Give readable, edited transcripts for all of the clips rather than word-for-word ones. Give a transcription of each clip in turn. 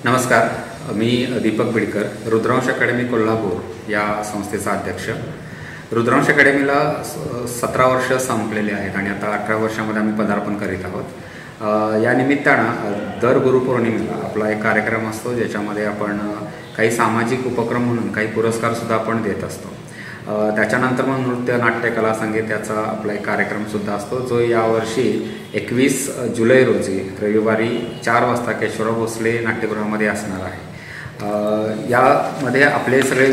नमस्कार, मी दीपक बिडकर, रुद्रांश अकॅडमी कोल्हापूर या संस्थेचा अध्यक्ष. रुद्रांश अकॅडमीला 17 वर्ष संपलेले आहेत आणि आता 18 वर्षामध्ये आम्ही पदार्पण करीत आहोत. या निमित्तानं दर गुरुपौर्णिमेला आपला एक कार्यक्रम असतो, ज्याच्यामध्ये आपण काही सामाजिक उपक्रम म्हणून काही पुरस्कारसुद्धा आपण देत असतो. त्याच्यानंतर मग नृत्य, नाट्यकला, संगीत याचा आपला एक कार्यक्रमसुद्धा असतो, जो यावर्षी 21 जुलै रोजी रविवारी 4 वाजता केशवराव भोसले नाट्यगृहामध्ये असणार आहे. यामध्ये आपले सगळे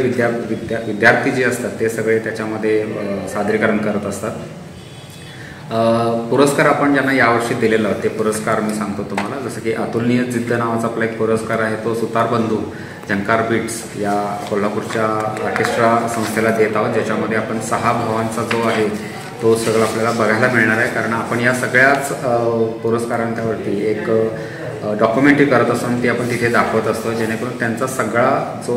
विद्यार्थी जे असतात ते सगळे त्याच्यामध्ये सादरीकरण करत असतात. पुरस्कार आपण ज्यांना यावर्षी दिलेला ते पुरस्कार मी सांगतो तुम्हाला. जसं की अतुलनीय जिद्द नावाचा आपला एक पुरस्कार आहे, तो सुतार बंधू झंकार बीट्स या कोल्हापूरच्या ऑर्केस्ट्रा संस्थेला देत आहोत, ज्याच्यामध्ये आपण 6 भावांचा जो आहे तो सगळं आपल्याला बघायला मिळणार आहे. कारण आपण या सगळ्याच पुरस्कारांच्यावरती एक डॉक्युमेंटरी करत असतो आणि ती आपण तिथे दाखवत असतो, जेणेकरून त्यांचा सगळा जो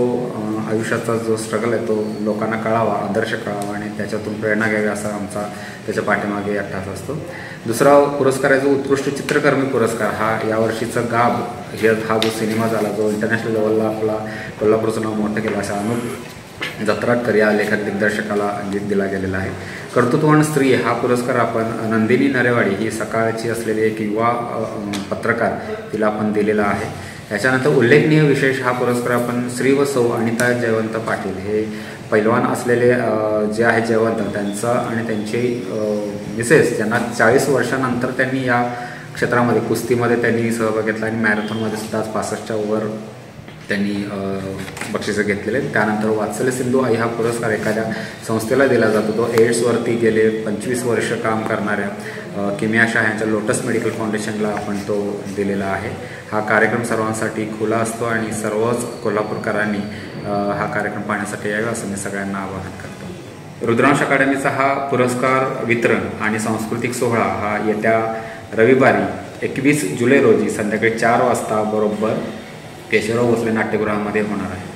आयुष्याचा जो स्ट्रगल आहे तो लोकांना कळावा, आदर्श कळावा आणि त्याच्यातून प्रेरणा घ्यावी असा आमचा त्याच्या पाठीमागे अट्टास असतो. दुसरा पुरस्कार आहे जो उत्कृष्ट चित्रकर्मी पुरस्कार. हा यावर्षीचा गाब हा जो सिनेमा झाला, जो इंटरनॅशनल लेवलला आपला कोल्हापूरचं नाव मोठं केलं, अशा अनुप जत्राटकर या लेखक दिग्दर्शकाला दिला गेलेला आहे. कर्तृत्ववान स्त्री हा पुरस्कार आपण नंदिनी नरेवाडी ही सकाळची असलेली एक युवा पत्रकार तिला आपण दिलेला आहे. याच्यानंतर उल्लेखनीय विशेष हा पुरस्कार आपण श्री व सौ अनिता जयवंत पाटील हे पैलवान असलेले जे आहे जयवंत, त्यांचं आणि त्यांची मिसेस, ज्यांना 40 वर्षानंतर त्यांनी या क्षेत्रामध्ये कुस्तीमध्ये त्यांनी सहभाग घेतला आणि मॅरेथॉनमध्ये सुद्धा 65च्या वर त्यांनी बक्षिसं घेतलेले. त्यानंतर वात्सल्य सिंधू आई हा पुरस्कार एखाद्या संस्थेला दिला जातो, तो एड्सवरती गेले 25 वर्ष काम करणाऱ्या किमिया शाह यांच्या लोटस मेडिकल फाउंडेशनला आपण तो दिलेला आहे. हा कार्यक्रम सर्वांसाठी खुला असतो आणि सर्वच कोल्हापूरकरांनी हा कार्यक्रम पाहण्यासाठी यावा असं मी सगळ्यांना आवाहन करतो. रुद्रांश अकॅडमीचा हा पुरस्कार वितरण आणि सांस्कृतिक सोहळा हा येत्या रविवारी 21 जुलै रोजी संध्याकाळी 4 वाजता बरोबर केशवराव भोसले नाट्यगृहामध्ये होणार आहे.